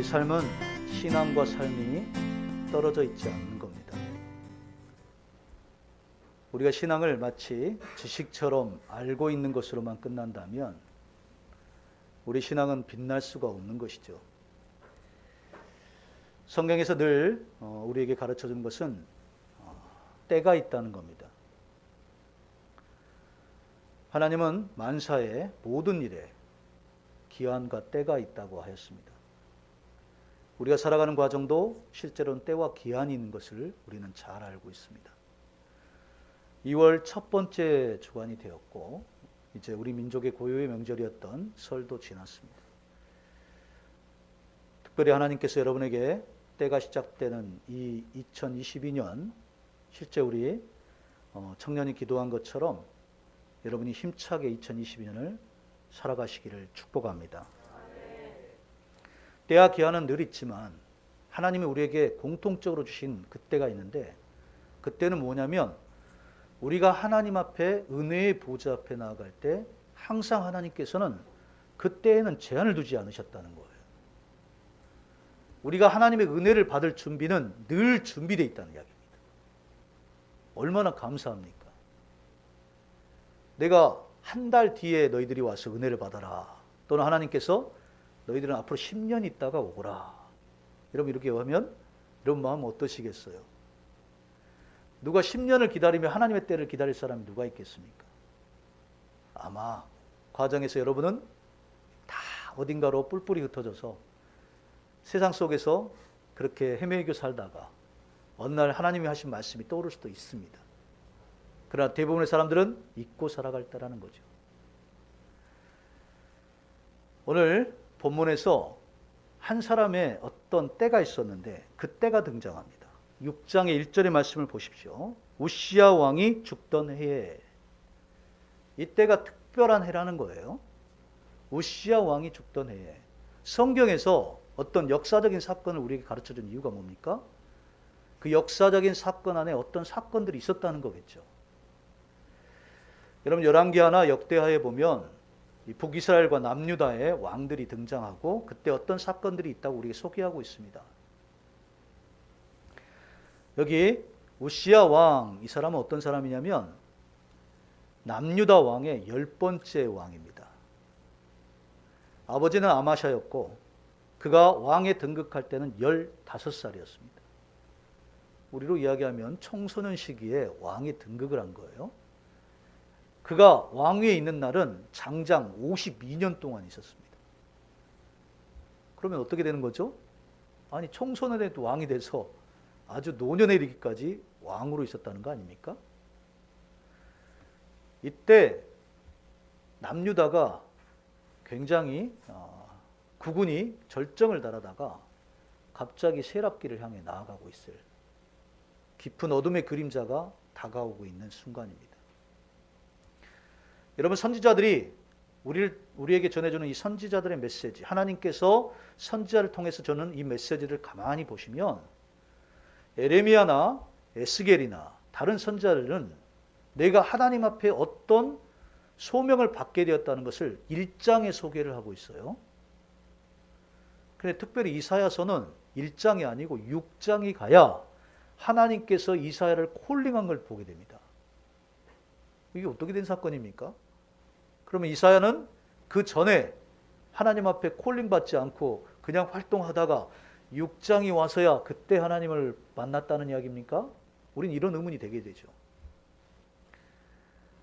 우리 삶은 신앙과 삶이 떨어져 있지 않는 겁니다. 우리가 신앙을 마치 지식처럼 알고 있는 것으로만 끝난다면 우리 신앙은 빛날 수가 없는 것이죠. 성경에서 늘 우리에게 가르쳐 준 것은 때가 있다는 겁니다. 하나님은 만사의 모든 일에 기한과 때가 있다고 하였습니다. 우리가 살아가는 과정도 실제로는 때와 기한이 있는 것을 우리는 잘 알고 있습니다. 2월 첫 번째 주간이 되었고 이제 우리 민족의 고유의 명절이었던 설도 지났습니다. 특별히 하나님께서 여러분에게 때가 시작되는 이 2022년 실제 우리 청년이 기도한 것처럼 여러분이 힘차게 2022년을 살아가시기를 축복합니다. 때와 기한은 늘 있지만 하나님이 우리에게 공통적으로 주신 그때가 있는데 그때는 뭐냐면 우리가 하나님 앞에 은혜의 보좌 앞에 나아갈 때 항상 하나님께서는 그때에는 제한을 두지 않으셨다는 거예요. 우리가 하나님의 은혜를 받을 준비는 늘 준비되어 있다는 이야기입니다. 얼마나 감사합니까? 내가 한 달 뒤에 너희들이 와서 은혜를 받아라. 또는 하나님께서 너희들은 앞으로 10년 있다가 오거라. 여러분 이렇게 하면 이런 마음 어떠시겠어요? 누가 10년을 기다리며 하나님의 때를 기다릴 사람이 누가 있겠습니까? 아마 과정에서 여러분은 다 어딘가로 뿔뿔이 흩어져서 세상 속에서 그렇게 헤매고 살다가 어느 날 하나님이 하신 말씀이 떠오를 수도 있습니다. 그러나 대부분의 사람들은 잊고 살아갈 때라는 거죠. 오늘 본문에서 한 사람의 어떤 때가 있었는데 그 때가 등장합니다. 6장의 1절의 말씀을 보십시오. 우시야 왕이 죽던 해에, 이때가 특별한 해라는 거예요. 우시야 왕이 죽던 해에 성경에서 어떤 역사적인 사건을 우리에게 가르쳐준 이유가 뭡니까? 그 역사적인 사건 안에 어떤 사건들이 있었다는 거겠죠. 여러분 열왕기하나 역대하에 보면 북이스라엘과 남유다의 왕들이 등장하고 그때 어떤 사건들이 있다고 우리에게 소개하고 있습니다. 여기 우시야 왕, 이 사람은 어떤 사람이냐면 남유다 왕의 10번째 왕입니다. 아버지는 아마샤였고 그가 왕에 등극할 때는 15살이었습니다. 우리로 이야기하면 청소년 시기에 왕에 등극을 한 거예요. 그가 왕위에 있는 날은 장장 52년 동안 있었습니다. 그러면 어떻게 되는 거죠? 아니 청소년에도 왕이 돼서 아주 노년에 이르기까지 왕으로 있었다는 거 아닙니까? 이때 남유다가 굉장히 국군이 절정을 달하다가 갑자기 세랍기를 향해 나아가고 있을 깊은 어둠의 그림자가 다가오고 있는 순간입니다. 여러분 선지자들이 우리에게 전해주는 이 선지자들의 메시지, 하나님께서 선지자를 통해서 주는 이 메시지를 가만히 보시면 에레미야나 에스겔이나 다른 선지자들은 내가 하나님 앞에 어떤 소명을 받게 되었다는 것을 1장에 소개를 하고 있어요. 그런데 특별히 이사야서는 1장이 아니고 6장이 가야 하나님께서 이사야를 콜링한 걸 보게 됩니다. 이게 어떻게 된 사건입니까? 그러면 이사야는 그 전에 하나님 앞에 콜링 받지 않고 그냥 활동하다가 6장이 와서야 그때 하나님을 만났다는 이야기입니까? 우린 이런 의문이 되게 되죠.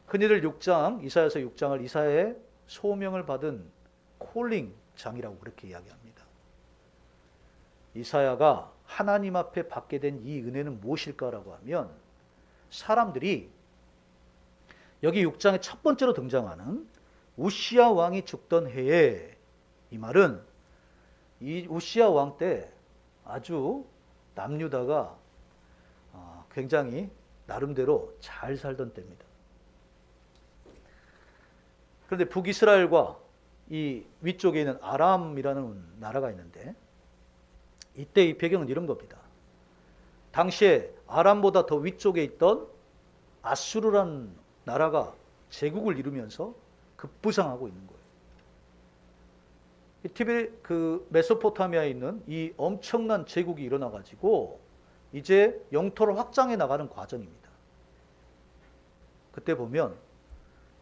흔히들 6장, 이사야서 6장을 이사야의 소명을 받은 콜링장이라고 그렇게 이야기합니다. 이사야가 하나님 앞에 받게 된 이 은혜는 무엇일까라고 하면 사람들이 여기 6장의 첫 번째로 등장하는 우시야 왕이 죽던 해에, 이 말은 이 우시야 왕 때 아주 남유다가 굉장히 나름대로 잘 살던 때입니다. 그런데 북이스라엘과 이 위쪽에 있는 아람이라는 나라가 있는데 이때 이 배경은 이런 겁니다. 당시에 아람보다 더 위쪽에 있던 아수르라는 나라가 제국을 이루면서 급부상하고 있는 거예요. 이 메소포타미아에 있는 이 엄청난 제국이 일어나 가지고 이제 영토를 확장해 나가는 과정입니다. 그때 보면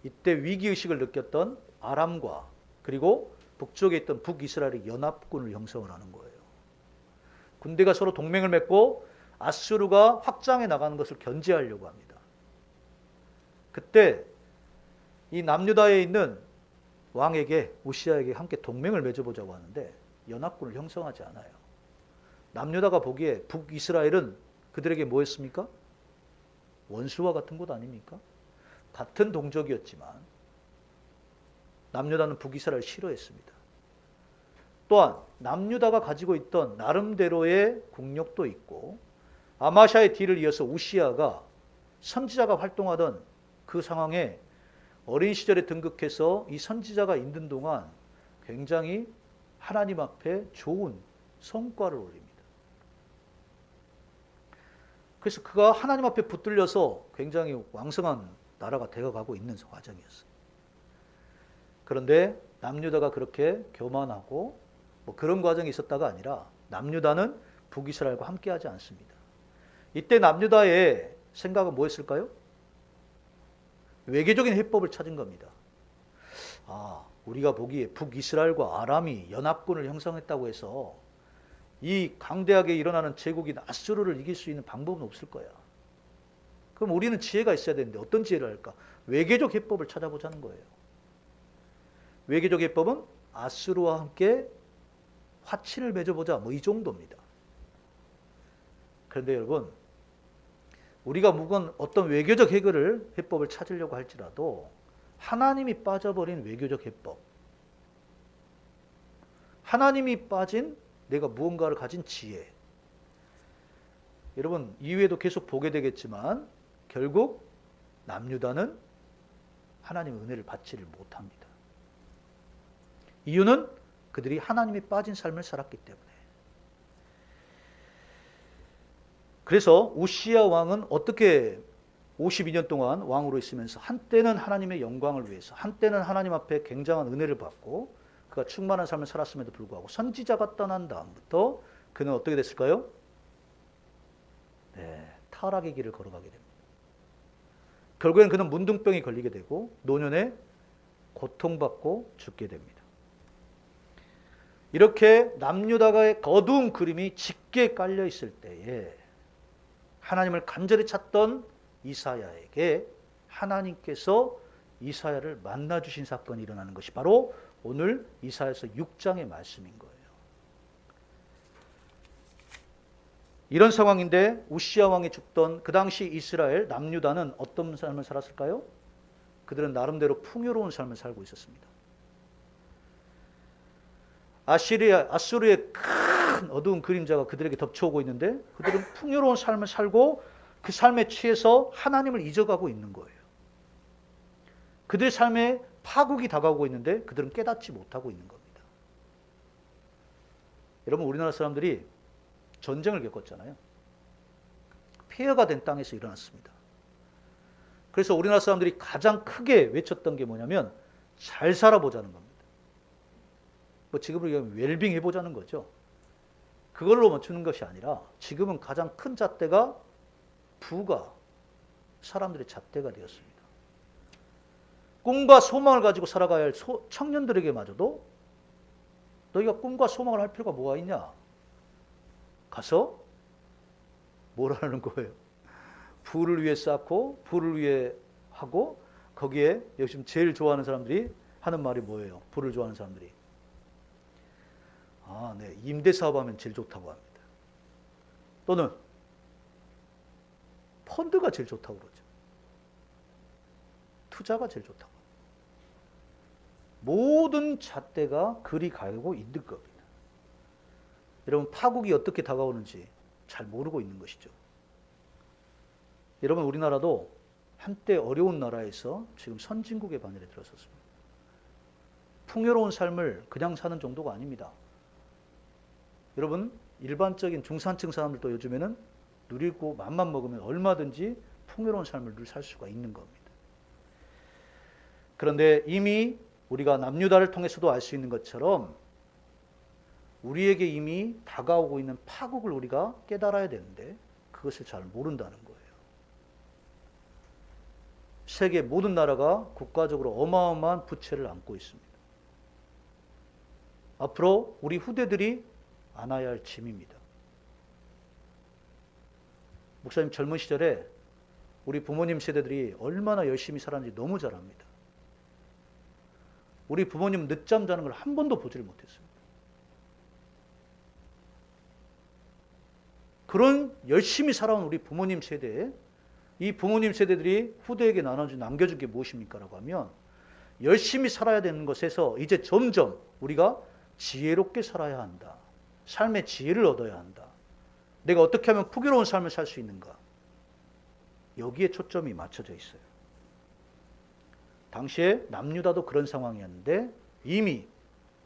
이때 위기의식을 느꼈던 아람과 그리고 북쪽에 있던 북이스라엘의 연합군을 형성을 하는 거예요. 군대가 서로 동맹을 맺고 아수르가 확장해 나가는 것을 견제하려고 합니다. 그때 이 남유다에 있는 왕에게, 우시아에게 함께 동맹을 맺어보자고 하는데 연합군을 형성하지 않아요. 남유다가 보기에 북이스라엘은 그들에게 뭐였습니까? 원수와 같은 곳 아닙니까? 같은 동족이었지만 남유다는 북이스라엘을 싫어했습니다. 또한 남유다가 가지고 있던 나름대로의 국력도 있고 아마샤의 뒤를 이어서 우시아가 선지자가 활동하던 그 상황에 어린 시절에 등극해서 이 선지자가 있는 동안 굉장히 하나님 앞에 좋은 성과를 올립니다. 그래서 그가 하나님 앞에 붙들려서 굉장히 왕성한 나라가 되어가고 있는 과정이었어요. 그런데 남유다가 그렇게 교만하고 뭐 그런 과정이 있었다가 아니라 남유다는 북이스라엘과 함께하지 않습니다. 이때 남유다의 생각은 뭐였을까요? 외교적인 해법을 찾은 겁니다. 우리가 보기에 북이스라엘과 아람이 연합군을 형성했다고 해서 이 강대하게 일어나는 제국인 아수르를 이길 수 있는 방법은 없을 거야. 그럼 우리는 지혜가 있어야 되는데 어떤 지혜를 할까? 외교적 해법을 찾아보자는 거예요. 외교적 해법은 아수르와 함께 화친을 맺어보자, 뭐 이 정도입니다. 그런데 여러분, 우리가 묵은 어떤 외교적 해법을 찾으려고 할지라도 하나님이 빠져버린 외교적 해법, 하나님이 빠진 내가 무언가를 가진 지혜, 여러분 이후에도 계속 보게 되겠지만 결국 남유다는 하나님의 은혜를 받지를 못합니다. 이유는 그들이 하나님이 빠진 삶을 살았기 때문에. 그래서 우시야 왕은 어떻게 52년 동안 왕으로 있으면서 한때는 하나님의 영광을 위해서, 한때는 하나님 앞에 굉장한 은혜를 받고 그가 충만한 삶을 살았음에도 불구하고 선지자가 떠난 다음부터 그는 어떻게 됐을까요? 타락의 길을 걸어가게 됩니다. 결국엔 그는 문둥병이 걸리게 되고 노년에 고통받고 죽게 됩니다. 이렇게 남유다의 어두운 그림이 짙게 깔려 있을 때에 하나님을 간절히 찾던 이사야에게 하나님께서 이사야를 만나 주신 사건이 일어나는 것이 바로 오늘 이사야서 6장의 말씀인 거예요. 이런 상황인데 우시야 왕이 죽던 그 당시 이스라엘 남유다는 어떤 삶을 살았을까요? 그들은 나름대로 풍요로운 삶을 살고 있었습니다. 아수르의 큰 어두운 그림자가 그들에게 덮쳐오고 있는데 그들은 풍요로운 삶을 살고 그 삶에 취해서 하나님을 잊어가고 있는 거예요. 그들의 삶에 파국이 다가오고 있는데 그들은 깨닫지 못하고 있는 겁니다. 여러분, 우리나라 사람들이 전쟁을 겪었잖아요. 폐허가 된 땅에서 일어났습니다. 그래서 우리나라 사람들이 가장 크게 외쳤던 게 뭐냐면 잘 살아보자는 겁니다. 뭐 지금으로 얘기하면 웰빙 해보자는 거죠. 그걸로 멈추는 것이 아니라 지금은 가장 큰 잣대가 부가 사람들의 잣대가 되었습니다. 꿈과 소망을 가지고 살아가야 할 청년들에게마저도 너희가 꿈과 소망을 할 필요가 뭐가 있냐? 가서 뭘 하는 거예요? 부를 위해 쌓고 부를 위해 하고 거기에 요즘 제일 좋아하는 사람들이 하는 말이 뭐예요? 부를 좋아하는 사람들이 네, 임대사업하면 제일 좋다고 합니다. 또는 펀드가 제일 좋다고 그러죠. 투자가 제일 좋다고. 모든 잣대가 그리 가고 있는 겁니다. 여러분, 파국이 어떻게 다가오는지 잘 모르고 있는 것이죠. 여러분, 우리나라도 한때 어려운 나라에서 지금 선진국의 반열에 들어섰습니다. 풍요로운 삶을 그냥 사는 정도가 아닙니다. 여러분, 일반적인 중산층 사람들도 요즘에는 누리고 맘만 먹으면 얼마든지 풍요로운 삶을 늘 살 수가 있는 겁니다. 그런데 이미 우리가 남유다를 통해서도 알 수 있는 것처럼 우리에게 이미 다가오고 있는 파국을 우리가 깨달아야 되는데 그것을 잘 모른다는 거예요. 세계 모든 나라가 국가적으로 어마어마한 부채를 안고 있습니다. 앞으로 우리 후대들이 안아야 할 짐입니다. 목사님 젊은 시절에 우리 부모님 세대들이 얼마나 열심히 살았는지 너무 잘 압니다. 우리 부모님 늦잠 자는 걸 한 번도 보지를 못했습니다. 그런 열심히 살아온 우리 부모님 세대에 이 부모님 세대들이 후대에게 남겨준 게 무엇입니까? 라고 하면 열심히 살아야 되는 것에서 이제 점점 우리가 지혜롭게 살아야 한다. 삶의 지혜를 얻어야 한다. 내가 어떻게 하면 풍요로운 삶을 살 수 있는가? 여기에 초점이 맞춰져 있어요. 당시에 남유다도 그런 상황이었는데 이미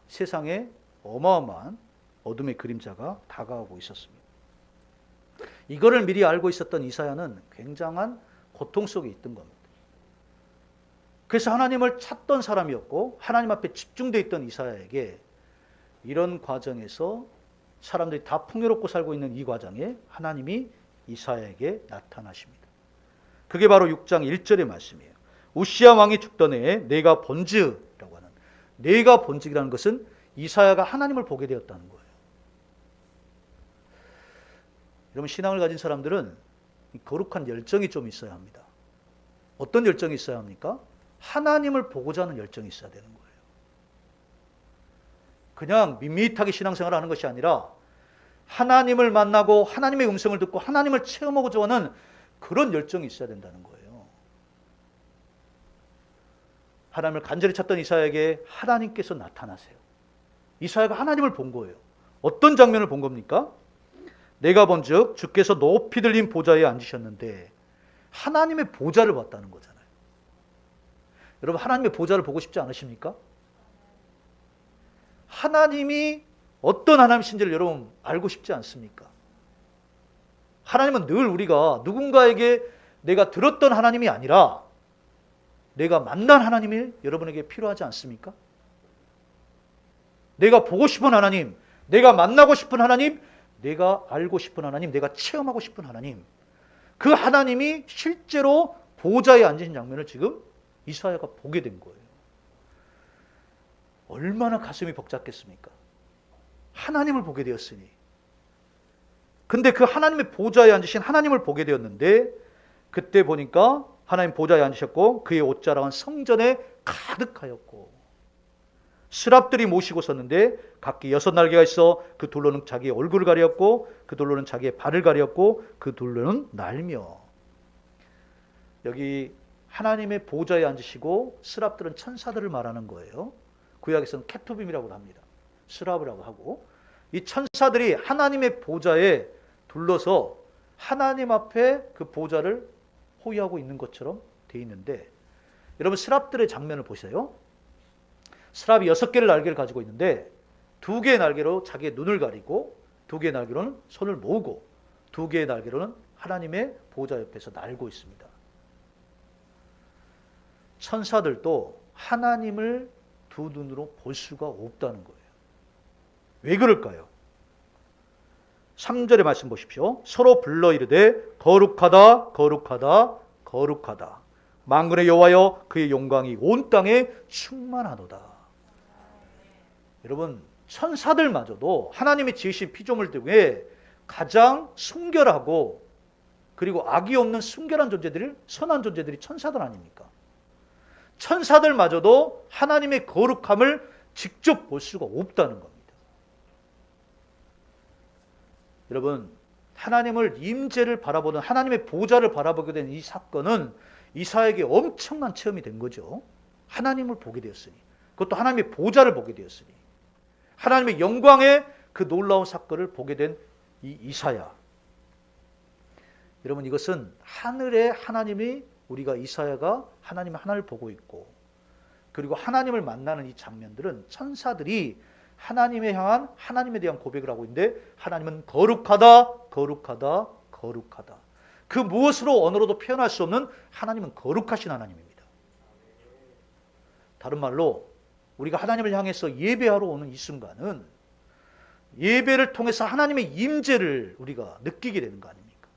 세상에 어마어마한 어둠의 그림자가 다가오고 있었습니다. 이거를 미리 알고 있었던 이사야는 굉장한 고통 속에 있던 겁니다. 그래서 하나님을 찾던 사람이었고 하나님 앞에 집중되어 있던 이사야에게 이런 과정에서 사람들이 다 풍요롭고 살고 있는 이 과정에 하나님이 이사야에게 나타나십니다. 그게 바로 6장 1절의 말씀이에요. 우시야 왕이 죽던 해에 내가 본즉이라고 하는, 내가 본즉이라는 것은 이사야가 하나님을 보게 되었다는 거예요. 여러분, 신앙을 가진 사람들은 거룩한 열정이 좀 있어야 합니다. 어떤 열정이 있어야 합니까? 하나님을 보고자 하는 열정이 있어야 되는 거예요. 그냥 밋밋하게 신앙생활을 하는 것이 아니라 하나님을 만나고 하나님의 음성을 듣고 하나님을 체험하고자 하는 그런 열정이 있어야 된다는 거예요. 하나님을 간절히 찾던 이사야에게 하나님께서 나타나세요. 이사야가 하나님을 본 거예요. 어떤 장면을 본 겁니까? 내가 본즉 주께서 높이 들린 보좌에 앉으셨는데, 하나님의 보좌를 봤다는 거잖아요. 여러분, 하나님의 보좌를 보고 싶지 않으십니까? 하나님이 어떤 하나님이신지를 여러분 알고 싶지 않습니까? 하나님은 늘 우리가 누군가에게 내가 들었던 하나님이 아니라 내가 만난 하나님이 여러분에게 필요하지 않습니까? 내가 보고 싶은 하나님, 내가 만나고 싶은 하나님, 내가 알고 싶은 하나님, 내가 체험하고 싶은 하나님, 그 하나님이 실제로 보좌에 앉으신 장면을 지금 이사야가 보게 된 거예요. 얼마나 가슴이 벅찼겠습니까? 하나님을 보게 되었으니. 근데 그 하나님의 보좌에 앉으신 하나님을 보게 되었는데, 그때 보니까 하나님 보좌에 앉으셨고 그의 옷자락은 성전에 가득하였고, 스랍들이 모시고 섰는데 각기 6날개가 있어 그 둘로는 자기의 얼굴을 가렸고 그 둘로는 자기의 발을 가렸고 그 둘로는 날며. 여기 하나님의 보좌에 앉으시고 스랍들은 천사들을 말하는 거예요. 구약에서는 케투빔이라고 합니다. 스랍이라고 하고, 이 천사들이 하나님의 보좌에 둘러서 하나님 앞에 그 보좌를 호위하고 있는 것처럼 되어 있는데, 여러분 스랍들의 장면을 보세요. 스랍이 6개의 날개를 가지고 있는데 2개의 날개로 자기의 눈을 가리고 2개의 날개로는 손을 모으고 2개의 날개로는 하나님의 보좌 옆에서 날고 있습니다. 천사들도 하나님을 두 눈으로 볼 수가 없다는 거예요. 왜 그럴까요? 3절의 말씀 보십시오. 서로 불러 이르되 거룩하다 거룩하다 거룩하다 만군의 여호와여 그의 영광이 온 땅에 충만하도다. 여러분, 천사들마저도 하나님의 지으신 피조물 중에 가장 순결하고 그리고 악이 없는 순결한 존재들이, 선한 존재들이 천사들 아닙니까? 천사들마저도 하나님의 거룩함을 직접 볼 수가 없다는 겁니다. 여러분, 하나님을 임재를 바라보는, 하나님의 보좌를 바라보게 된 이 사건은 이사야에게 엄청난 체험이 된 거죠. 하나님을 보게 되었으니, 그것도 하나님의 보좌를 보게 되었으니, 하나님의 영광의 그 놀라운 사건을 보게 된 이 이사야. 여러분, 이것은 하늘의 하나님이, 우리가 이사야가 하나님의 하나님을 보고 있고, 그리고 하나님을 만나는 이 장면들은 천사들이 하나님에 향한, 하나님에 대한 고백을 하고 있는데, 하나님은 거룩하다 거룩하다 거룩하다. 그 무엇으로 언어로도 표현할 수 없는 하나님은 거룩하신 하나님입니다. 다른 말로 우리가 하나님을 향해서 예배하러 오는 이 순간은 예배를 통해서 하나님의 임재를 우리가 느끼게 되는 거 아닙니까?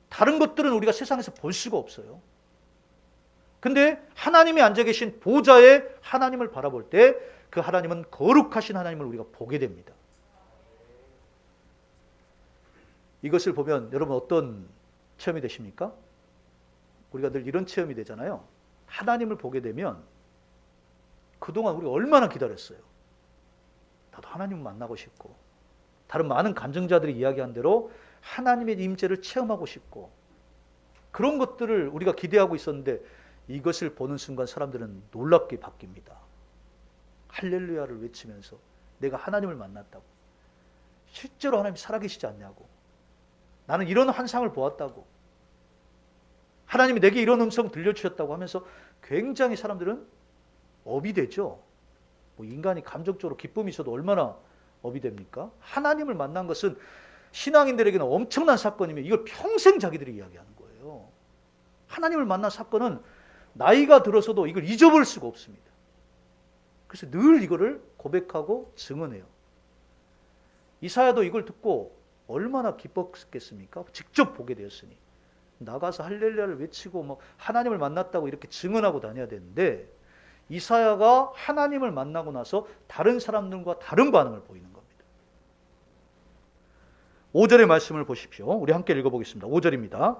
다른 것들은 우리가 세상에서 볼 수가 없어요. 근데 하나님이 앉아 계신 보좌에 하나님을 바라볼 때 그 하나님은 거룩하신 하나님을 우리가 보게 됩니다. 이것을 보면 여러분 어떤 체험이 되십니까? 우리가 늘 이런 체험이 되잖아요. 하나님을 보게 되면 그동안 우리가 얼마나 기다렸어요. 나도 하나님을 만나고 싶고, 다른 많은 간증자들이 이야기한 대로 하나님의 임재를 체험하고 싶고, 그런 것들을 우리가 기대하고 있었는데 이것을 보는 순간 사람들은 놀랍게 바뀝니다. 할렐루야를 외치면서 내가 하나님을 만났다고, 실제로 하나님이 살아계시지 않냐고, 나는 이런 환상을 보았다고, 하나님이 내게 이런 음성 들려주셨다고 하면서 굉장히 사람들은 업이 되죠. 뭐 인간이 감정적으로 기쁨이 있어도 얼마나 업이 됩니까? 하나님을 만난 것은 신앙인들에게는 엄청난 사건이며 이걸 평생 자기들이 이야기하는 거예요. 하나님을 만난 사건은 나이가 들어서도 이걸 잊어버릴 수가 없습니다. 그래서 늘 이거를 고백하고 증언해요. 이사야도 이걸 듣고 얼마나 기뻤겠습니까? 직접 보게 되었으니. 나가서 할렐루야를 외치고 뭐 하나님을 만났다고 이렇게 증언하고 다녀야 되는데, 이사야가 하나님을 만나고 나서 다른 사람들과 다른 반응을 보이는 겁니다. 5절의 말씀을 보십시오. 우리 함께 읽어보겠습니다. 5절입니다.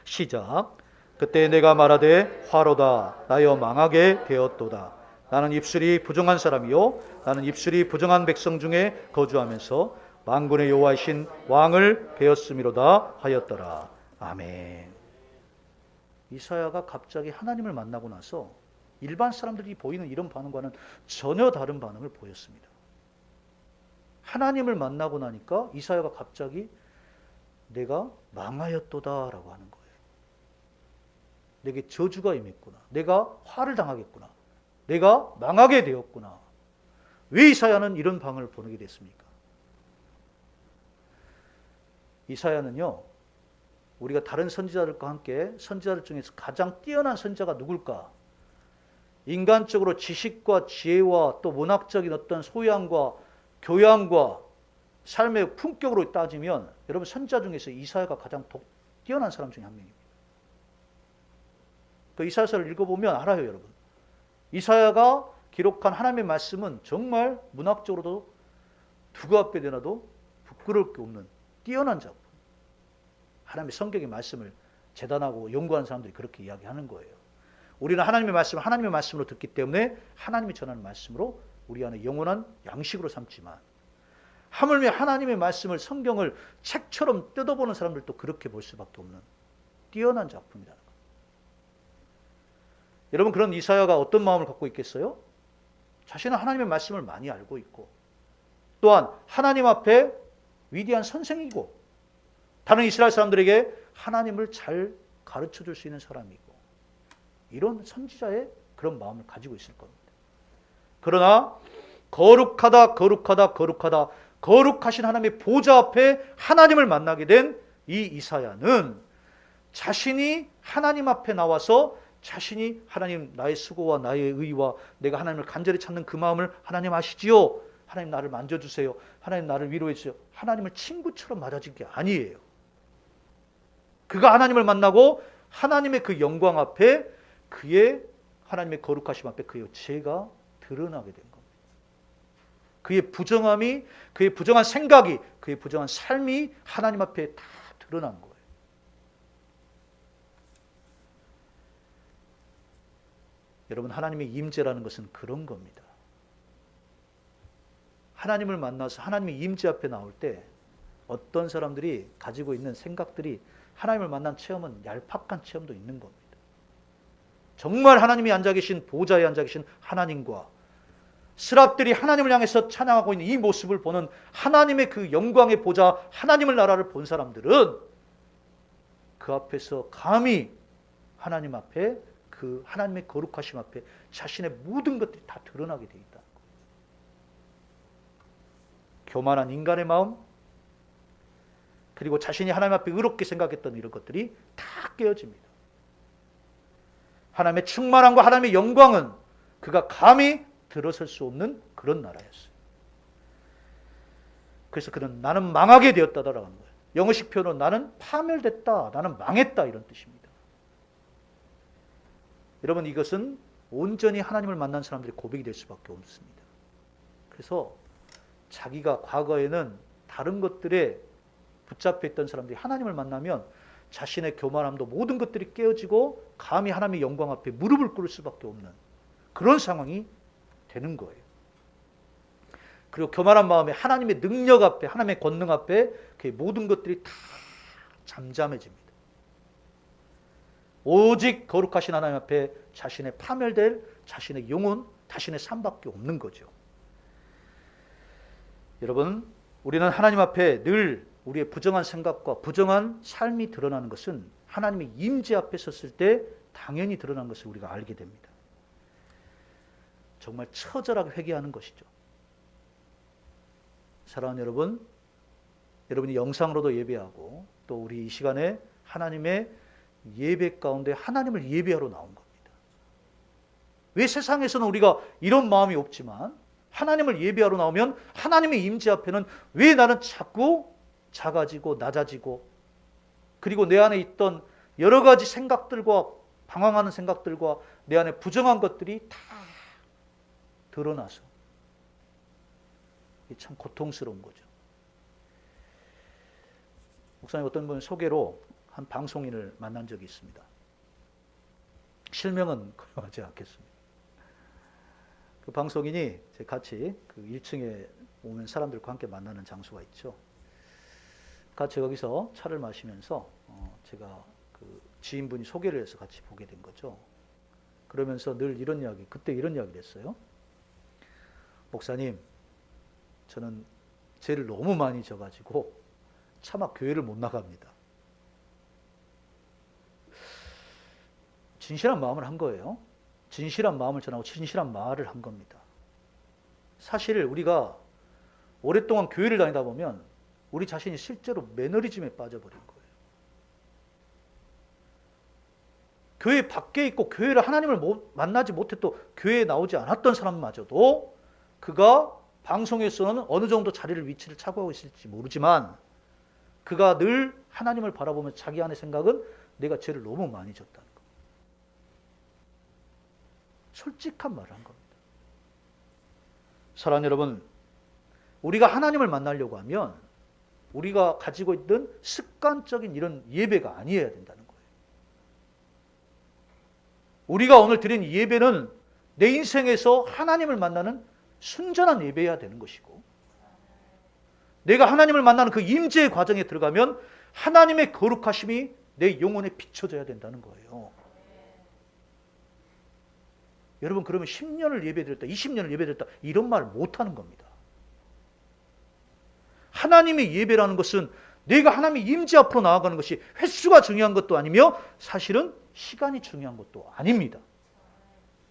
시작. 그때 내가 말하되 화로다 나여 망하게 되었도다. 나는 입술이 부정한 사람이요 나는 입술이 부정한 백성 중에 거주하면서 만군의 여호와이신 왕을 배웠음이로다 하였더라. 아멘. 이사야가 갑자기 하나님을 만나고 나서 일반 사람들이 보이는 이런 반응과는 전혀 다른 반응을 보였습니다. 하나님을 만나고 나니까 이사야가 갑자기 내가 망하였도다라고 하는 거예요. 내게 저주가 임했구나. 내가 화를 당하겠구나. 내가 망하게 되었구나. 왜 이사야는 이런 반응을 보이게 됐습니까? 이사야는요, 우리가 다른 선지자들과 함께 선지자들 중에서 가장 뛰어난 선지자가 누굴까? 인간적으로 지식과 지혜와 또 문학적인 어떤 소양과 교양과 삶의 품격으로 따지면 여러분 선지자 중에서 이사야가 가장 뛰어난 사람 중에 한 명입니다. 그 이사야서를 읽어보면 알아요, 여러분. 이사야가 기록한 하나님의 말씀은 정말 문학적으로도 누구 앞에 내놔도 부끄러울 게 없는 뛰어난 작품. 하나님의 성경의 말씀을 재단하고 연구하는 사람들이 그렇게 이야기하는 거예요. 우리는 하나님의 말씀을 하나님의 말씀으로 듣기 때문에 하나님이 전하는 말씀으로 우리 안에 영원한 양식으로 삼지만, 하물며 하나님의 말씀을, 성경을 책처럼 뜯어보는 사람들도 그렇게 볼 수밖에 없는 뛰어난 작품이라는 거예요. 여러분, 그런 이사야가 어떤 마음을 갖고 있겠어요? 자신은 하나님의 말씀을 많이 알고 있고, 또한 하나님 앞에 위대한 선생이고, 다른 이스라엘 사람들에게 하나님을 잘 가르쳐 줄 수 있는 사람이고, 이런 선지자의 그런 마음을 가지고 있을 겁니다. 그러나 거룩하다 거룩하다 거룩하다 거룩하신 하나님의 보좌 앞에 하나님을 만나게 된 이 이사야는 자신이 하나님 앞에 나와서 자신이 하나님, 나의 수고와 나의 의와 내가 하나님을 간절히 찾는 그 마음을 하나님 아시지요? 하나님 나를 만져주세요. 하나님 나를 위로해 주세요. 하나님을 친구처럼 맞아진 게 아니에요. 그가 하나님을 만나고 하나님의 그 영광 앞에, 그의 하나님의 거룩하심 앞에 그의 죄가 드러나게 된 겁니다. 그의 부정함이, 그의 부정한 생각이, 그의 부정한 삶이 하나님 앞에 다 드러난 거예요. 여러분, 하나님의 임재라는 것은 그런 겁니다. 하나님을 만나서 하나님의 임재 앞에 나올 때 어떤 사람들이 가지고 있는 생각들이, 하나님을 만난 체험은 얄팍한 체험도 있는 겁니다. 정말 하나님이 앉아 계신 보좌에 앉아 계신 하나님과 스랍들이 하나님을 향해서 찬양하고 있는 이 모습을 보는 하나님의 그 영광의 보좌, 하나님의 나라를 본 사람들은 그 앞에서 감히 하나님 앞에, 그 하나님의 거룩하심 앞에 자신의 모든 것들이 다 드러나게 돼 있다. 교만한 인간의 마음, 그리고 자신이 하나님 앞에 의롭게 생각했던 이런 것들이 다 깨어집니다. 하나님의 충만함과 하나님의 영광은 그가 감히 들어설 수 없는 그런 나라였어요. 그래서 그는 나는 망하게 되었다라는 거예요. 영어식 표현은 나는 파멸됐다, 나는 망했다 이런 뜻입니다. 여러분 이것은 온전히 하나님을 만난 사람들의 고백이 될 수밖에 없습니다. 그래서 자기가 과거에는 다른 것들에 붙잡혀 있던 사람들이 하나님을 만나면 자신의 교만함도 모든 것들이 깨어지고 감히 하나님의 영광 앞에 무릎을 꿇을 수밖에 없는 그런 상황이 되는 거예요. 그리고 교만한 마음에 하나님의 능력 앞에, 하나님의 권능 앞에 그 모든 것들이 다 잠잠해집니다. 오직 거룩하신 하나님 앞에 자신의 파멸될 자신의 영혼, 자신의 삶밖에 없는 거죠. 여러분, 우리는 하나님 앞에 늘 우리의 부정한 생각과 부정한 삶이 드러나는 것은 하나님의 임재 앞에 섰을 때 당연히 드러난 것을 우리가 알게 됩니다. 정말 처절하게 회개하는 것이죠. 사랑하는 여러분, 여러분이 영상으로도 예배하고 또 우리 이 시간에 하나님의 예배 가운데 하나님을 예배하러 나온 겁니다. 왜 세상에서는 우리가 이런 마음이 없지만 하나님을 예배하러 나오면 하나님의 임재 앞에는 왜 나는 자꾸 작아지고 낮아지고 그리고 내 안에 있던 여러 가지 생각들과 방황하는 생각들과 내 안에 부정한 것들이 다 드러나서 참 고통스러운 거죠. 목사님 어떤 분 소개로 한 방송인을 만난 적이 있습니다. 실명은 거명하지 않겠습니다. 그 방송인이 같이 그 1층에 오면 사람들과 함께 만나는 장소가 있죠. 같이 거기서 차를 마시면서 제가 그 지인분이 소개를 해서 같이 보게 된 거죠. 그러면서 늘 이런 이야기, 그때 이런 이야기를 했어요. 목사님, 저는 죄를 너무 많이 져가지고 차마 교회를 못 나갑니다. 진실한 마음을 한 거예요. 진실한 마음을 전하고 진실한 말을 한 겁니다. 사실 우리가 오랫동안 교회를 다니다 보면 우리 자신이 실제로 매너리즘에 빠져버린 거예요. 교회 밖에 있고 교회를 하나님을 만나지 못했고 교회에 나오지 않았던 사람마저도 그가 방송에서는 어느 정도 자리를 위치를 차지하고 있을지 모르지만 그가 늘 하나님을 바라보면 자기 안의 생각은 내가 죄를 너무 많이 졌다는 거. 솔직한 말을 한 겁니다. 사랑하는 여러분, 우리가 하나님을 만나려고 하면 우리가 가지고 있던 습관적인 이런 예배가 아니어야 된다는 거예요. 우리가 오늘 드린 예배는 내 인생에서 하나님을 만나는 순전한 예배여야 되는 것이고 내가 하나님을 만나는 그 임재의 과정에 들어가면 하나님의 거룩하심이 내 영혼에 비춰져야 된다는 거예요. 여러분 그러면 10년을 예배드렸다, 20년을 예배드렸다 이런 말을 못하는 겁니다. 하나님의 예배라는 것은 내가 하나님의 임재 앞으로 나아가는 것이 횟수가 중요한 것도 아니며 사실은 시간이 중요한 것도 아닙니다.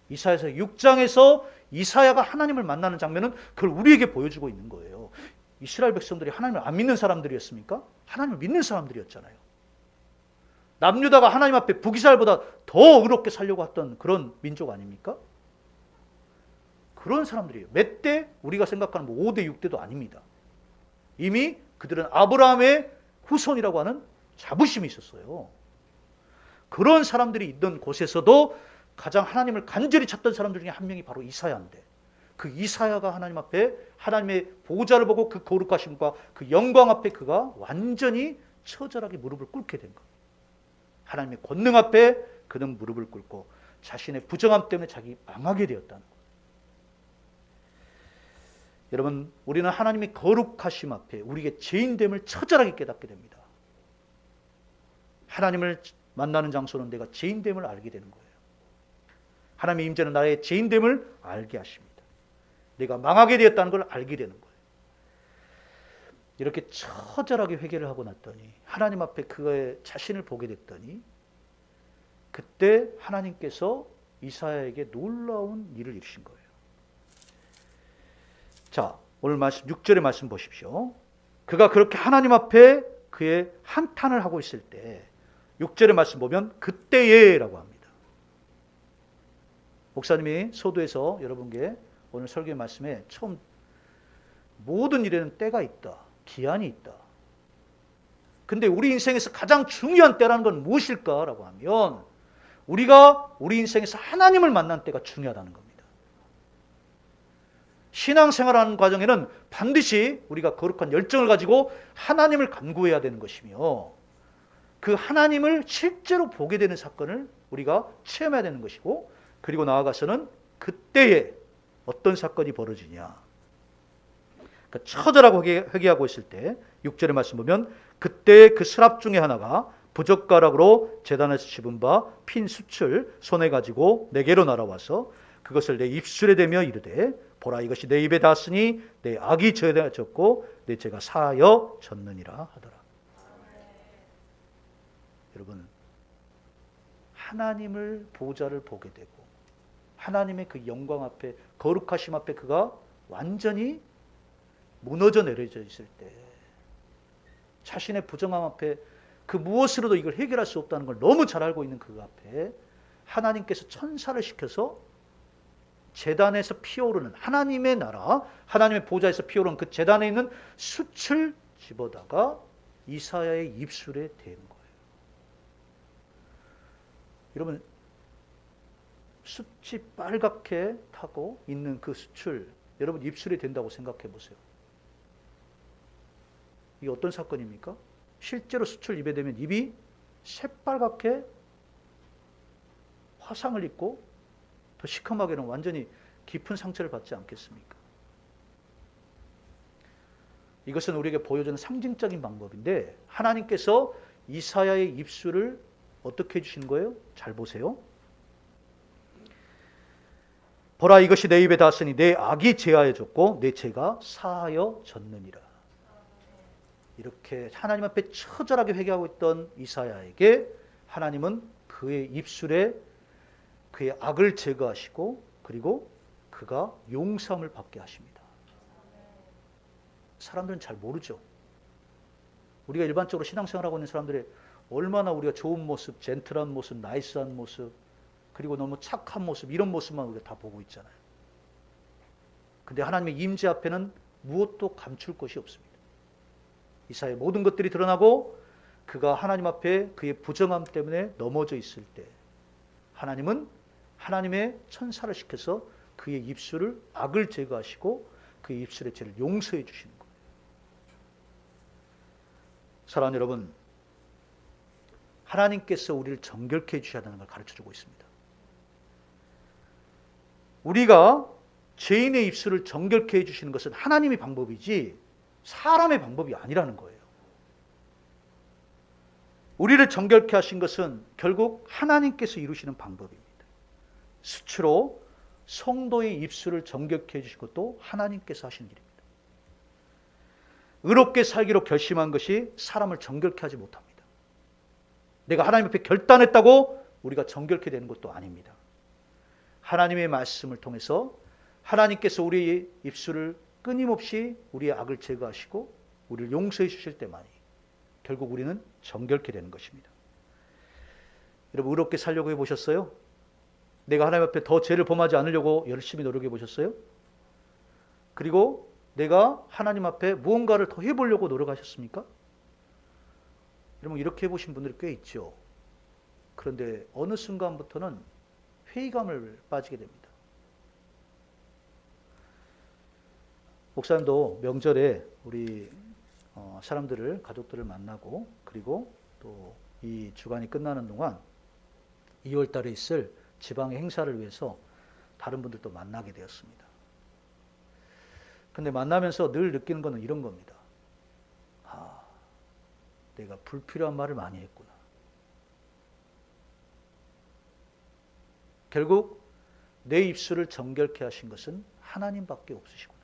이사야서 6장에서 이사야가 하나님을 만나는 장면은 그걸 우리에게 보여주고 있는 거예요. 이스라엘 백성들이 하나님을 안 믿는 사람들이었습니까? 하나님을 믿는 사람들이었잖아요. 남유다가 하나님 앞에 북이스라엘보다 더 의롭게 살려고 했던 그런 민족 아닙니까? 그런 사람들이에요. 몇 대? 우리가 생각하는 5대, 6대도 아닙니다. 이미 그들은 아브라함의 후손이라고 하는 자부심이 있었어요. 그런 사람들이 있던 곳에서도 가장 하나님을 간절히 찾던 사람들 중에 한 명이 바로 이사야인데 그 이사야가 하나님 앞에 하나님의 보좌를 보고 그 거룩하심과 그 영광 앞에 그가 완전히 처절하게 무릎을 꿇게 된 거예요. 하나님의 권능 앞에 그는 무릎을 꿇고 자신의 부정함 때문에 자기 망하게 되었다는 거예요. 여러분, 우리는 하나님의 거룩하심 앞에 우리의 죄인됨을 처절하게 깨닫게 됩니다. 하나님을 만나는 장소는 내가 죄인됨을 알게 되는 거예요. 하나님의 임재는 나의 죄인됨을 알게 하십니다. 내가 망하게 되었다는 걸 알게 되는 거예요. 이렇게 처절하게 회개를 하고 났더니 하나님 앞에 그의 자신을 보게 됐더니 그때 하나님께서 이사야에게 놀라운 일을 이루신 거예요. 자, 오늘 말씀 6절의 말씀 보십시오. 그가 그렇게 하나님 앞에 그의 한탄을 하고 있을 때 6절의 말씀 보면 그때에라고 합니다. 목사님이 소도에서 여러분께 오늘 설교의 말씀에 처음 모든 일에는 때가 있다. 기한이 있다. 근데 우리 인생에서 가장 중요한 때라는 건 무엇일까라고 하면 우리가 우리 인생에서 하나님을 만난 때가 중요하다는 겁니다. 신앙생활하는 과정에는 반드시 우리가 거룩한 열정을 가지고 하나님을 간구해야 되는 것이며 그 하나님을 실제로 보게 되는 사건을 우리가 체험해야 되는 것이고 그리고 나아가서는 그때에 어떤 사건이 벌어지냐. 그러니까 처절하고 회개하고 있을 때 6절의 말씀 보면 그때 그 스랍 중에 하나가 부젓가락으로 제단에서 집은 바 핀 숯을 손에 가지고 내게로 날아와서 그것을 내 입술에 대며 이르되 보라 이것이 내 입에 닿았으니 내 악이 졌고 내 죄가 사하여 졌느니라 하더라. 여러분 하나님을 보좌를 보게 되고 하나님의 그 영광 앞에 거룩하심 앞에 그가 완전히 무너져 내려져 있을 때 자신의 부정함 앞에 그 무엇으로도 이걸 해결할 수 없다는 걸 너무 잘 알고 있는 그 앞에 하나님께서 천사를 시켜서 제단에서 피어오르는 하나님의 나라 하나님의 보좌에서 피어오르는 그 제단에 있는 숯을 집어다가 이사야의 입술에 대는 거예요. 여러분 숯이 빨갛게 타고 있는 그 숯을 여러분 입술에 댄다고 생각해 보세요. 이게 어떤 사건입니까? 실제로 숯을 입에 대면 입이 새빨갛게 화상을 입고 더 시커멓게는 완전히 깊은 상처를 받지 않겠습니까? 이것은 우리에게 보여주는 상징적인 방법인데 하나님께서 이사야의 입술을 어떻게 해주신 거예요? 잘 보세요. 보라 이것이 내 입에 닿았으니 내 악이 제하여졌고 내 죄가 사하여 졌느니라. 이렇게 하나님 앞에 처절하게 회개하고 있던 이사야에게 하나님은 그의 입술에 그의 악을 제거하시고 그리고 그가 용서함을 받게 하십니다. 사람들은 잘 모르죠. 우리가 일반적으로 신앙생활하고 있는 사람들의 얼마나 우리가 좋은 모습, 젠틀한 모습, 나이스한 모습 그리고 너무 착한 모습 이런 모습만 우리가 다 보고 있잖아요. 근데 하나님의 임재 앞에는 무엇도 감출 것이 없습니다. 이사야의 모든 것들이 드러나고 그가 하나님 앞에 그의 부정함 때문에 넘어져 있을 때 하나님은 하나님의 천사를 시켜서 그의 입술을 악을 제거하시고 그의 입술의 죄를 용서해 주시는 거예요. 사랑하는 여러분, 하나님께서 우리를 정결케 해주셔야 하는 걸 가르쳐주고 있습니다. 우리가 죄인의 입술을 정결케 해주시는 것은 하나님의 방법이지 사람의 방법이 아니라는 거예요. 우리를 정결케 하신 것은 결국 하나님께서 이루시는 방법입니다. 수치로 성도의 입술을 정결케 해주신 것도 하나님께서 하신 일입니다. 의롭게 살기로 결심한 것이 사람을 정결케 하지 못합니다. 내가 하나님 앞에 결단했다고 우리가 정결케 되는 것도 아닙니다. 하나님의 말씀을 통해서 하나님께서 우리의 입술을 끊임없이 우리의 악을 제거하시고 우리를 용서해 주실 때만이 결국 우리는 정결케 되는 것입니다. 여러분 의롭게 살려고 해보셨어요? 내가 하나님 앞에 더 죄를 범하지 않으려고 열심히 노력해 보셨어요? 그리고 내가 하나님 앞에 무언가를 더 해보려고 노력하셨습니까? 여러분 이렇게 해보신 분들이 꽤 있죠. 그런데 어느 순간부터는 회의감을 빠지게 됩니다. 목사님도 명절에 우리 사람들을 가족들을 만나고 그리고 또 이 주간이 끝나는 동안 2월 달에 있을 지방의 행사를 위해서 다른 분들도 만나게 되었습니다. 근데 만나면서 늘 느끼는 것은 이런 겁니다. 아, 내가 불필요한 말을 많이 했구나. 결국 내 입술을 정결케 하신 것은 하나님밖에 없으시구나.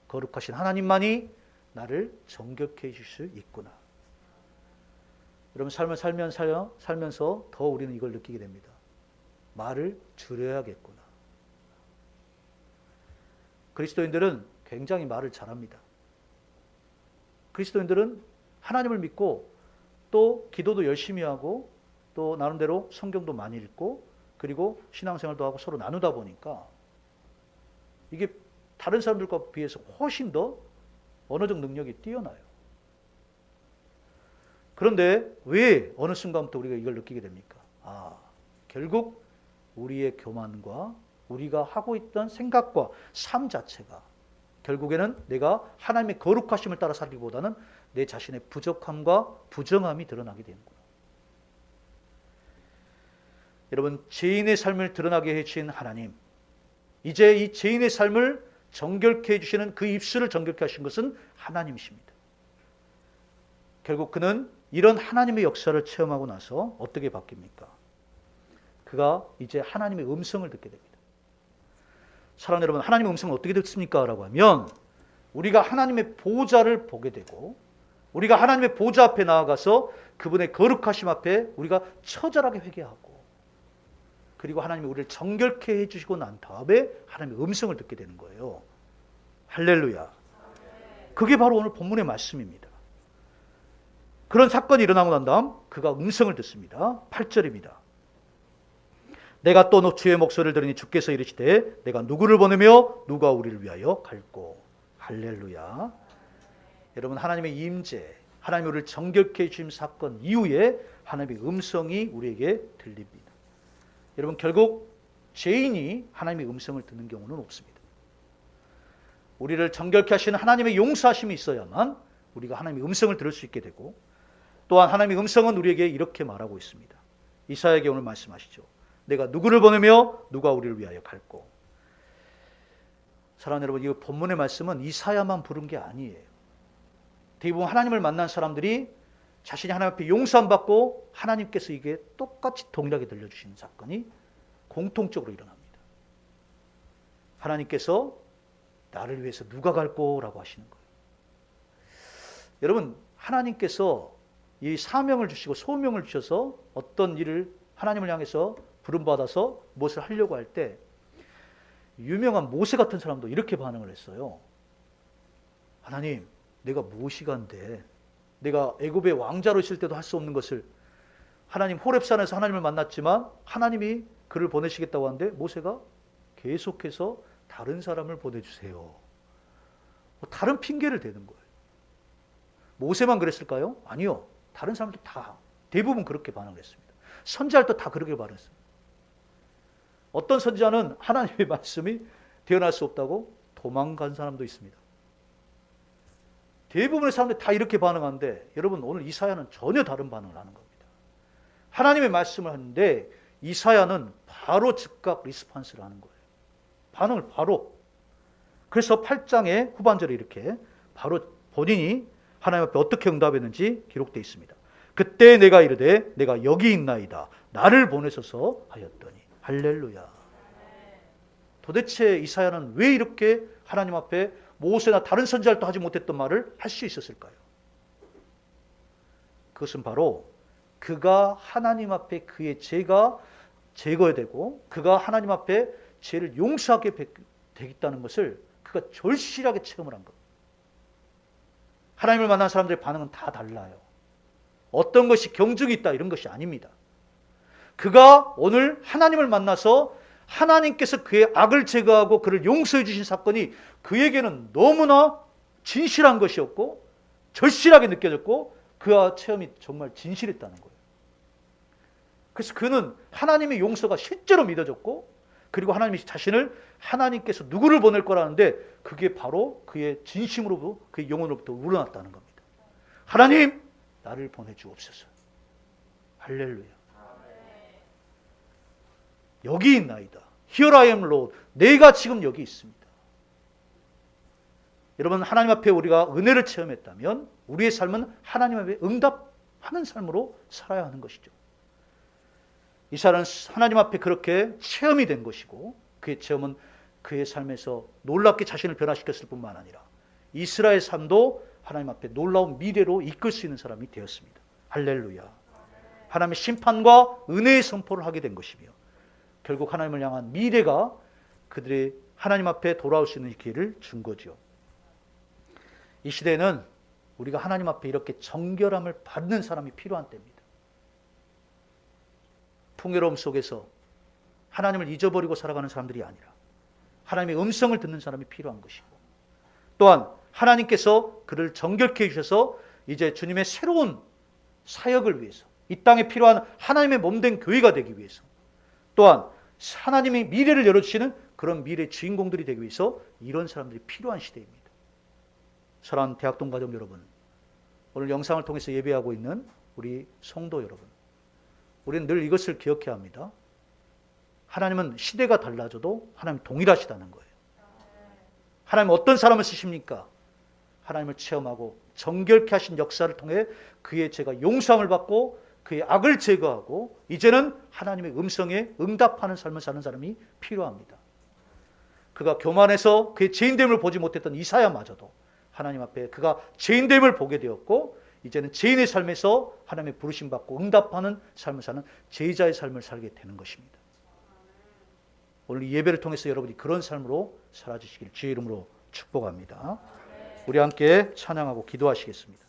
거룩하신 하나님만이 나를 정결케 해줄 수 있구나. 여러분 삶을 살면서 더 우리는 이걸 느끼게 됩니다. 말을 줄여야겠구나. 그리스도인들은 굉장히 말을 잘합니다. 그리스도인들은 하나님을 믿고 또 기도도 열심히 하고 또 나름대로 성경도 많이 읽고 그리고 신앙생활도 하고 서로 나누다 보니까 이게 다른 사람들과 비해서 훨씬 더 언어적 능력이 뛰어나요. 그런데 왜 어느 순간부터 우리가 이걸 느끼게 됩니까? 결국 우리의 교만과 우리가 하고 있던 생각과 삶 자체가 결국에는 내가 하나님의 거룩하심을 따라 살기보다는 내 자신의 부족함과 부정함이 드러나게 되는구나. 여러분, 죄인의 삶을 드러나게 해주신 하나님, 이제 이 죄인의 삶을 정결케 해주시는 그 입술을 정결케 하신 것은 하나님이십니다. 결국 그는 이런 하나님의 역사를 체험하고 나서 어떻게 바뀝니까? 그가 이제 하나님의 음성을 듣게 됩니다. 사랑하는 여러분, 하나님의 음성을 어떻게 듣습니까? 라고 하면 우리가 하나님의 보좌를 보게 되고 우리가 하나님의 보좌 앞에 나아가서 그분의 거룩하심 앞에 우리가 처절하게 회개하고 그리고 하나님이 우리를 정결케 해주시고 난 다음에 하나님의 음성을 듣게 되는 거예요. 할렐루야. 그게 바로 오늘 본문의 말씀입니다. 그런 사건이 일어나고 난 다음 그가 음성을 듣습니다. 8절입니다. 내가 또 주의 목소리를 들으니 주께서 이르시되 내가 누구를 보내며 누가 우리를 위하여 갈꼬. 할렐루야. 여러분, 하나님의 임재, 하나님이 우리를 정결케 해주신 사건 이후에 하나님의 음성이 우리에게 들립니다. 여러분, 결국 죄인이 하나님의 음성을 듣는 경우는 없습니다. 우리를 정결케 하시는 하나님의 용서하심이 있어야만 우리가 하나님의 음성을 들을 수 있게 되고 또한 하나님의 음성은 우리에게 이렇게 말하고 있습니다. 이사야에게 오늘 말씀하시죠. 내가 누구를 보내며 누가 우리를 위하여 갈꼬. 사랑하는 여러분, 이 본문의 말씀은 이사야만 부른 게 아니에요. 대부분 하나님을 만난 사람들이 자신이 하나님 앞에 용서함 받고 하나님께서 이게 똑같이 동일하게 들려주시는 사건이 공통적으로 일어납니다. 하나님께서 나를 위해서 누가 갈꼬라고 하시는 거예요. 여러분, 하나님께서 이 사명을 주시고 소명을 주셔서 어떤 일을 하나님을 향해서 부름받아서 무엇을 하려고 할 때 유명한 모세 같은 사람도 이렇게 반응을 했어요. 하나님, 내가 무엇이 간데 내가 애굽의 왕자로 있을 때도 할 수 없는 것을 하나님 호렙산에서 하나님을 만났지만 하나님이 그를 보내시겠다고 하는데 모세가 계속해서 다른 사람을 보내주세요. 다른 핑계를 대는 거예요. 모세만 그랬을까요? 아니요. 다른 사람도 다 대부분 그렇게 반응을 했습니다. 선지자들도 다 그렇게 반응했습니다. 어떤 선지자는 하나님의 말씀이 되어날 수 없다고 도망간 사람도 있습니다. 대부분의 사람들이 다 이렇게 반응하는데 여러분, 오늘 이사야는 전혀 다른 반응을 하는 겁니다. 하나님의 말씀을 하는데 이사야는 바로 즉각 리스폰스를 하는 거예요. 반응을 바로. 그래서 8장의 후반절에 이렇게 바로 본인이 하나님 앞에 어떻게 응답했는지 기록되어 있습니다. 그때 내가 이르되 내가 여기 있나이다. 나를 보내소서 하였더니. 할렐루야. 도대체 이사야는 왜 이렇게 하나님 앞에 모세나 다른 선지자들도 하지 못했던 말을 할 수 있었을까요? 그것은 바로 그가 하나님 앞에 그의 죄가 제거되고 그가 하나님 앞에 죄를 용서하게 되겠다는 것을 그가 절실하게 체험을 한 겁니다. 하나님을 만난 사람들의 반응은 다 달라요. 어떤 것이 경중이 있다 이런 것이 아닙니다. 그가 오늘 하나님을 만나서 하나님께서 그의 악을 제거하고 그를 용서해 주신 사건이 그에게는 너무나 진실한 것이었고 절실하게 느껴졌고 그와 체험이 정말 진실했다는 거예요. 그래서 그는 하나님의 용서가 실제로 믿어졌고 그리고 하나님이 자신을 하나님께서 누구를 보낼 거라는데 그게 바로 그의 진심으로부터 그의 영혼으로부터 우러났다는 겁니다. 하나님, 나를 보내주옵소서. 할렐루야. 여기 있나이다. Here I am, Lord. 내가 지금 여기 있습니다. 여러분, 하나님 앞에 우리가 은혜를 체험했다면 우리의 삶은 하나님 앞에 응답하는 삶으로 살아야 하는 것이죠. 이사야는 하나님 앞에 그렇게 체험이 된 것이고 그의 체험은 그의 삶에서 놀랍게 자신을 변화시켰을 뿐만 아니라 이스라엘 삶도 하나님 앞에 놀라운 미래로 이끌 수 있는 사람이 되었습니다. 할렐루야. 하나님의 심판과 은혜의 선포를 하게 된 것이며 결국 하나님을 향한 미래가 그들이 하나님 앞에 돌아올 수 있는 기회를 준 거죠. 이 시대에는 우리가 하나님 앞에 이렇게 정결함을 받는 사람이 필요한 때입니다. 풍요로움 속에서 하나님을 잊어버리고 살아가는 사람들이 아니라 하나님의 음성을 듣는 사람이 필요한 것이고, 또한 하나님께서 그를 정결케 해주셔서 이제 주님의 새로운 사역을 위해서, 이 땅에 필요한 하나님의 몸된 교회가 되기 위해서, 또한 하나님의 미래를 열어주시는 그런 미래의 주인공들이 되기 위해서 이런 사람들이 필요한 시대입니다. 사랑하는 대학동 가족 여러분, 오늘 영상을 통해서 예배하고 있는 우리 성도 여러분, 우리는 늘 이것을 기억해야 합니다. 하나님은 시대가 달라져도 하나님 동일하시다는 거예요. 하나님 어떤 사람을 쓰십니까? 하나님을 체험하고 정결케 하신 역사를 통해 그의 죄가 용서함을 받고 그의 악을 제거하고 이제는 하나님의 음성에 응답하는 삶을 사는 사람이 필요합니다. 그가 교만해서 그의 죄인됨을 보지 못했던 이사야마저도 하나님 앞에 그가 죄인됨을 보게 되었고, 이제는 죄인의 삶에서 하나님의 부르심 받고 응답하는 삶을 사는 제자의 삶을 살게 되는 것입니다. 오늘 이 예배를 통해서 여러분이 그런 삶으로 살아주시길 주의 이름으로 축복합니다. 우리 함께 찬양하고 기도하시겠습니다.